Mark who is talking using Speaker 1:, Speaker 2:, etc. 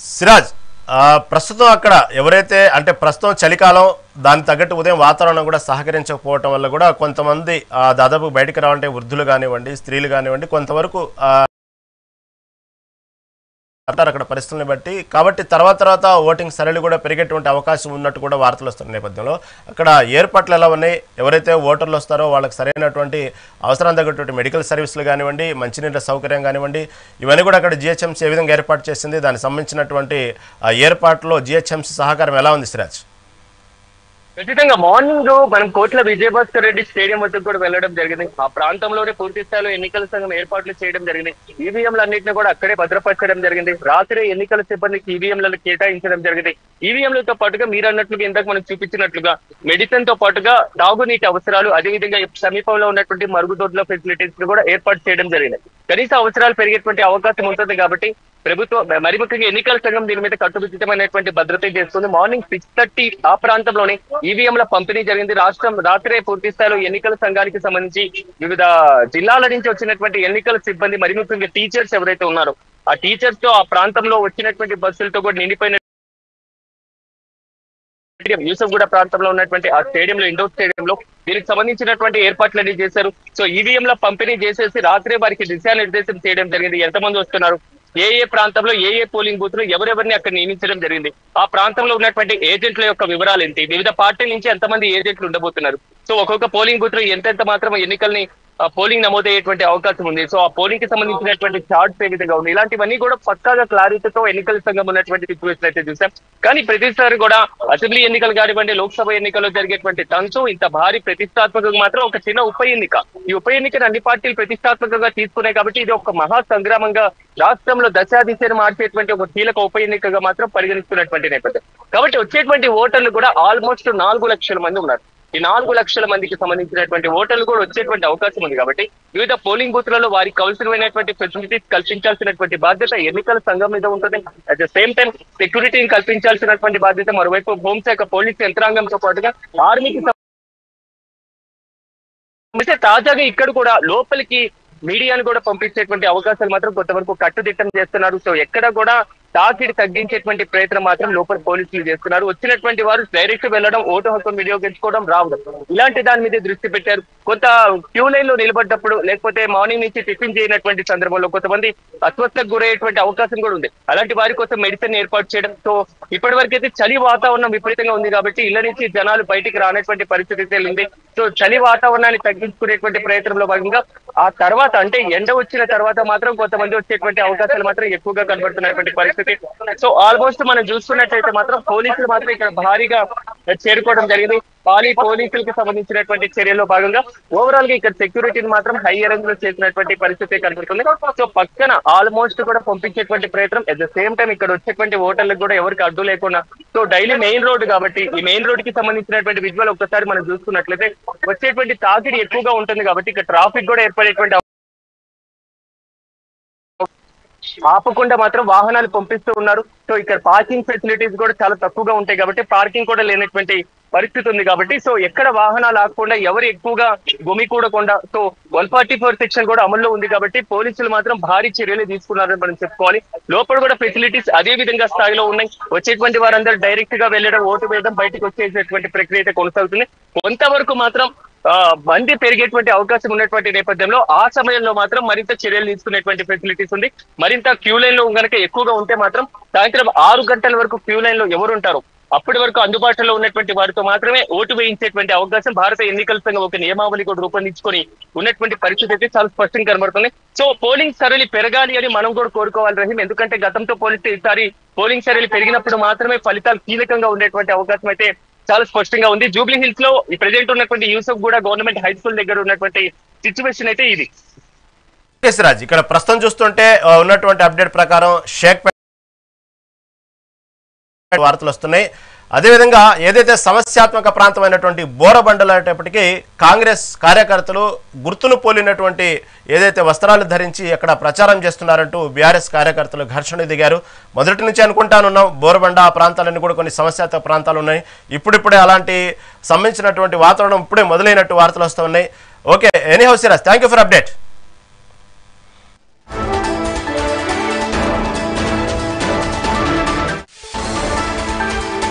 Speaker 1: సిరాజ్ ప్రస్తుతం అక్కడ ఎవరైతే అంటే ప్రస్తుతం చలికాలం దాని తగ్గట్టు ఉదయం వాతావరణం కూడా సహకరించకపోవటం వల్ల కూడా కొంతమంది దాదాపు బయటికి రావాలంటే వృద్ధులు కానివ్వండి స్త్రీలు కానివ్వండి కొంతవరకు అంటారు అక్కడ పరిస్థితులను బట్టి కాబట్టి తర్వాత ఓటింగ్ సరళి కూడా పెరిగేటువంటి అవకాశం ఉన్నట్టు కూడా వార్తలు వస్తున్న నేపథ్యంలో అక్కడ ఏర్పాట్లు ఎలా ఉన్నాయి ఎవరైతే ఓటర్లు వస్తారో వాళ్ళకి సరైనటువంటి అవసరం తగ్గటువంటి మెడికల్ సర్వీసులు కానివ్వండి మంచినీళ్ళ సౌకర్యం కానివ్వండి ఇవన్నీ కూడా అక్కడ జిహెచ్ఎంసీ ఏ విధంగా ఏర్పాటు చేసింది దానికి సంబంధించినటువంటి ఏర్పాట్లో జిహెచ్ఎంసీ సహకారం ఎలా ఉంది సిరాజ్?
Speaker 2: ఖచ్చితంగా మార్నింగ్ మనం కోట్ల విజయభాస్కర్ రెడ్డి స్టేడియం వద్దకు కూడా వెళ్ళడం జరిగింది. ఆ ప్రాంతంలోనే పూర్తి స్థాయిలో ఎన్నికల సంఘం ఏర్పాట్లు చేయడం జరిగింది. ఈవీఎంలన్నింటినీ కూడా అక్కడే భద్రపరచడం జరిగింది. రాత్రి ఎన్నికల సిబ్బందికి ఈవీఎంలను కేటాయించడం జరిగింది. ఈవీఎంలతో పాటుగా మీరు అన్నట్లుగా ఇందాక మనం చూపించినట్లుగా మెడిసిన్ తో పాటుగా తాగునీటి అవసరాలు అదేవిధంగా సమీపంలో ఉన్నటువంటి మరుగుదొడ్ల ఫెసిలిటీస్ కూడా ఏర్పాటు చేయడం జరిగింది. కనీస అవసరాలు పెరిగేటువంటి అవకాశం ఉంటుంది కాబట్టి ప్రభుత్వం మరి ముఖ్యంగా ఎన్నికల సంఘం దీని మీద కట్టుదిట్టమైనటువంటి భద్రత చేస్తుంది. మార్నింగ్ 6:30 ఆ ప్రాంతంలోనే ఈవీఎంల పంపిణీ జరిగింది. రాత్రే పూర్తి స్థాయిలో ఎన్నికల సంఘానికి సంబంధించి వివిధ జిల్లాల నుంచి వచ్చినటువంటి ఎన్నికల సిబ్బంది మరి ముఖ్యంగా టీచర్స్ ఎవరైతే ఉన్నారో ఆ టీచర్స్ తో ఆ ప్రాంతంలో వచ్చినటువంటి బస్సులతో కూడా నిండిపోయిన యూసఫ్గూడ ప్రాంతంలో ఉన్నటువంటి ఆ స్టేడియంలో ఇండోర్ స్టేడియంలో దీనికి సంబంధించినటువంటి ఏర్పాట్లన్నీ చేశారు. సో ఈవీఎంల పంపిణీ చేసేసి రాత్రే వారికి దిశానిర్దేశం చేయడం జరిగింది. ఎంతమంది వస్తున్నారు, ఏ ప్రాంతంలో ఏ పోలింగ్ బూత్ లో ఎవరెవరిని అక్కడ నియమించడం జరిగింది, ఆ ప్రాంతంలో ఉన్నటువంటి ఏజెంట్ల యొక్క వివరాలు ఏంటి, వివిధ పార్టీల నుంచి ఎంతమంది ఏజెంట్లు ఉండబోతున్నారు, సో ఒక్కొక్క పోలింగ్ బూత్ లో ఎంతెంత మాత్రం ఎన్నికల్ని పోలింగ్ నమోదయ్యేటువంటి అవకాశం ఉంది, సో ఆ పోలింగ్ కి సంబంధించినటువంటి చార్ట్స్ ఏ విధంగా ఉంది, ఇలాంటివన్నీ కూడా పక్కాగా క్లారిటీతో ఎన్నికల సంఘం ఉన్నటువంటి సిచ్యువేషన్ అయితే చూసాం. కానీ ప్రతిసారి కూడా అసెంబ్లీ ఎన్నికలు కానివ్వండి లోక్సభ ఎన్నికల్లో జరిగేటువంటి తంతు ఇంత భారీ ప్రతిష్టాత్మకంగా మాత్రం ఒక చిన్న ఉప ఎన్నిక. ఈ ఉప ఎన్నికను అన్ని పార్టీలు ప్రతిష్టాత్మకంగా తీసుకున్నాయి కాబట్టి ఇది ఒక మహా సంగ్రామంగా రాష్ట్రంలో దశాదిశను మార్చేటువంటి ఒక కీలక ఉప ఎన్నికగా మాత్రం పరిగణిస్తున్నటువంటి నేపథ్యం. కాబట్టి వచ్చేటువంటి ఓటర్లు కూడా ఆల్మోస్ట్ 4 లక్షల మంది ఉన్నారు. ఈ 4 లక్షల మందికి సంబంధించినటువంటి ఓటర్లు కూడా వచ్చేటువంటి అవకాశం ఉంది కాబట్టి వివిధ పోలింగ్ బూత్లలో వారికి అవసరమైనటువంటి ఫెసిలిటీస్ కల్పించాల్సినటువంటి బాధ్యత ఎన్నికల సంఘం మీద ఉంటుంది. అట్ ద సేమ్ టైం సెక్యూరిటీని కల్పించాల్సినటువంటి బాధ్యత మరోవైపు హోంశాఖ పోలీస్ యంత్రాంగంతో పాటుగా ఆర్మీకి తాజాగా ఇక్కడ కూడా లోపలికి మీడియాను కూడా పంపించేటువంటి అవకాశాలు మాత్రం కొంతవరకు కట్టుదిట్టం చేస్తున్నారు. సో ఎక్కడ కూడా తాకిడి తగ్గించేటువంటి ప్రయత్నం మాత్రం లోపల పోలీసులు చేస్తున్నారు. వచ్చినటువంటి వారు డైరెక్ట్ వెళ్ళడం, ఓటు హక్కును వినియోగించుకోవడం, రావడం ఇలాంటి దాని మీద దృష్టి పెట్టారు. కొంత క్యూ లైన్ లో నిలబడ్డప్పుడు లేకపోతే మార్నింగ్ నుంచి టిఫిన్ చేయనటువంటి సందర్భంలో కొంతమంది అస్వస్థకు గురయ్యేటువంటి అవకాశం కూడా ఉంది. అలాంటి వారి కోసం మెడిసిన్ ఏర్పాటు చేయడం. సో ఇప్పటి వరకు అయితే చలి వాతావరణం విపరీతంగా ఉంది కాబట్టి ఇళ్ల నుంచి జనాలు బయటికి రానటువంటి పరిస్థితి ఉంది. సో చలి వాతావరణాన్ని తగ్గించుకునేటువంటి ప్రయత్నంలో భాగంగా ఆ తర్వాత అంటే ఎండ వచ్చిన తర్వాత మాత్రం కొంతమంది వచ్చేటువంటి అవకాశాలు మాత్రం ఎక్కువగా కనబడుతున్నటువంటి పరిస్థితి. సో ఆల్మోస్ట్ మనం చూసుకున్నట్లయితే మాత్రం పోలీసులు మాత్రం ఇక్కడ భారీగా చేరుకోవడం జరిగింది. పోలీసులకు సంబంధించినటువంటి చర్యల్లో భాగంగా ఓవరాల్ గా ఇక్కడ సెక్యూరిటీని మాత్రం హై రేంజ్ లో చేసినటువంటి పరిస్థితి కనబడుతుంది. సో పక్కన ఆల్మోస్ట్ కూడా పంపించేటువంటి ప్రయత్నం అట్ ద సేమ్ టైం ఇక్కడ వచ్చేటువంటి ఓటర్లకు కూడా ఎవరికి అడ్డు లేకుండా. సో డైలీ మెయిన్ రోడ్ కాబట్టి ఈ మెయిన్ రోడ్ కి సంబంధించినటువంటి విజువల్ ఒక్కసారి మనం చూసుకున్నట్లయితే వచ్చేటువంటి తాకిడి ఎక్కువగా ఉంటుంది కాబట్టి ఇక్కడ ట్రాఫిక్ కూడా ఏర్పడేటువంటి ఆపకుండా మాత్రం వాహనాలు పంపిస్తూ ఉన్నారు. సో ఇక్కడ పార్కింగ్ ఫెసిలిటీస్ కూడా చాలా తక్కువగా ఉంటాయి కాబట్టి పార్కింగ్ కూడా లేనటువంటి పరిస్థితి ఉంది కాబట్టి సో ఎక్కడ వాహనాలు ఆగకుండా ఎవరు ఎక్కువగా గుమికూడకుండా సో 144 సెక్షన్ కూడా అమల్లో ఉంది కాబట్టి పోలీసులు మాత్రం భారీ చర్యలు తీసుకున్నారని మనం చెప్పుకోవాలి. లోపల కూడా ఫెసిలిటీస్ అదే విధంగా స్థాయిలో ఉన్నాయి. వచ్చేటువంటి వారందరూ డైరెక్ట్ గా వెళ్ళడం, ఓటు వేయడం, బయటకు వచ్చేసేటువంటి ప్రక్రియ అయితే కొనసాగుతుంది. కొంతవరకు మాత్రం మంది పెరిగేటువంటి అవకాశం ఉన్నటువంటి నేపథ్యంలో ఆ సమయంలో మాత్రం మరింత చర్యలు తీసుకునేటువంటి ఫెసిలిటీస్ ఉంది. మరింత క్యూ లైన్ లో కనుక ఎక్కువగా ఉంటే మాత్రం సాయంత్రం 6 గంటల వరకు క్యూ లైన్ లో ఎవరు ఉంటారో అప్పటి వరకు అందుబాటులో ఉన్నటువంటి వారితో మాత్రమే ఓటు వేయించేటువంటి అవకాశం భారత ఎన్నికల సంఘం ఒక నియమావళి కూడా రూపొందించుకొని ఉన్నటువంటి పరిస్థితి అయితే చాలా స్పష్టంగా కనబడుతుంది. సో పోలింగ్ సరళి పెరగాలి అని మనం కూడా కోరుకోవాలి రహీం. ఎందుకంటే గతంతో పోలిస్తే ఈసారి పోలింగ్ సరళి పెరిగినప్పుడు మాత్రమే ఫలితాలు కీలకంగా ఉండేటువంటి అవకాశం అయితే చాలా స్పష్టంగా ఉంది. జూబ్లీ హిల్స్ లో ఈ ప్రెజెంట్ ఉన్నటువంటి యూసఫ్గూడ గవర్నమెంట్ హై స్కూల్ దగ్గర ఉన్నటువంటి సిచ్యువేషన్ అయితే ఇది.
Speaker 1: రాజ్ ఇక్కడ ప్రస్తుతం చూస్తుంటే ఉన్నటువంటి అప్డేట్ ప్రకారం షేక్ వార్తలు వస్తున్నాయి. అదేవిధంగా ఏదైతే సమస్యాత్మక ప్రాంతమైనటువంటి బోరబండలటప్పటికీ కాంగ్రెస్ కార్యకర్తలు గుర్తును పోలినటువంటి ఏదైతే వస్త్రాలు ధరించి అక్కడ ప్రచారం చేస్తున్నారంటూ బీఆర్ఎస్ కార్యకర్తలు ఘర్షణ దిగారు. మొదటి నుంచి అనుకుంటానున్నాం బోరబండ ఆ ప్రాంతాలన్నీ కూడా కొన్ని సమస్యాత్మక ప్రాంతాలు ఉన్నాయి. ఇప్పుడిప్పుడే అలాంటి సంబంధించినటువంటి వాతావరణం ఇప్పుడే మొదలైనట్టు వార్తలు వస్తున్నాయి. Okay, anyhow Siraj, thank you for update.